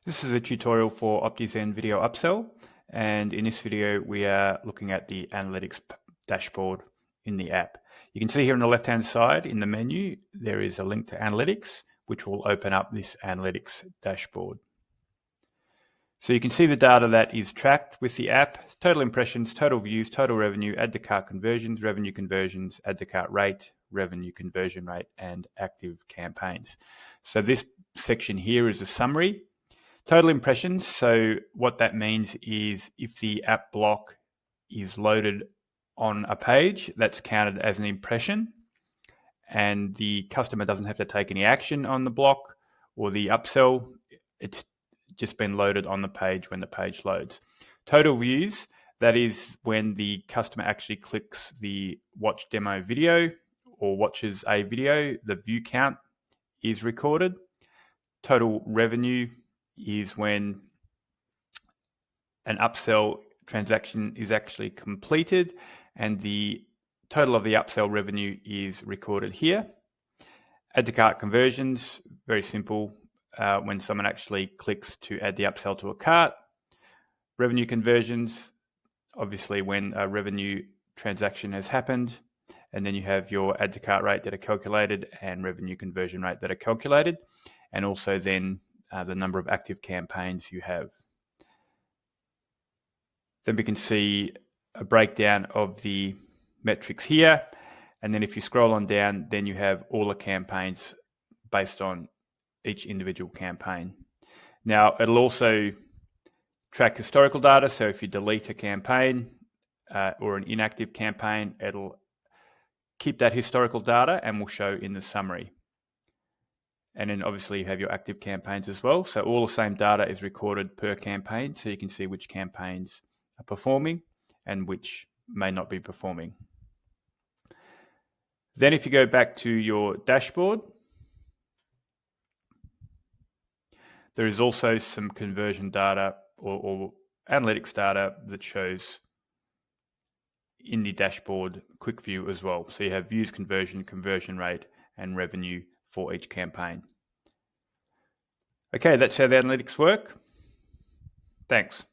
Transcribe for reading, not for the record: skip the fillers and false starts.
This is a tutorial for Optizen Video Upsell, and in this video we are looking at the analytics dashboard in the app. You can see here on the left hand side in the menu there is a link to analytics, which will open up this analytics dashboard. So you can see the data that is tracked with the app: total impressions, total views, total revenue, add to cart conversions, revenue conversions, add to cart rate, revenue conversion rate, and active campaigns. So this section here is a summary. Total impressions, so what that means is if the app block is loaded on a page, that's counted as an impression, and the customer doesn't have to take any action on the block or the upsell. It's just been loaded on the page when the page loads. Total views, that is when the customer actually clicks the watch demo video or watches a video, the view count is recorded. Total revenue is when an upsell transaction is actually completed and the total of the upsell revenue is recorded here. Add to cart conversions, very simple, when someone actually clicks to add the upsell to a cart. Revenue conversions, obviously when a revenue transaction has happened, and then you have your add to cart rate that are calculated and revenue conversion rate that are calculated, and also then the number of active campaigns you have. Then we can see a breakdown of the metrics here. And then if you scroll on down, then you have all the campaigns based on each individual campaign. Now, it'll also track historical data. So if you delete a campaign or an inactive campaign, it'll keep that historical data and will show in the summary. And then obviously you have your active campaigns as well. So all the same data is recorded per campaign, so you can see which campaigns are performing and which may not be performing. Then if you go back to your dashboard, there is also some conversion data or analytics data that shows in the dashboard quick view as well. So you have views, conversion rate, and revenue for each campaign. Okay, that's how the analytics work. Thanks.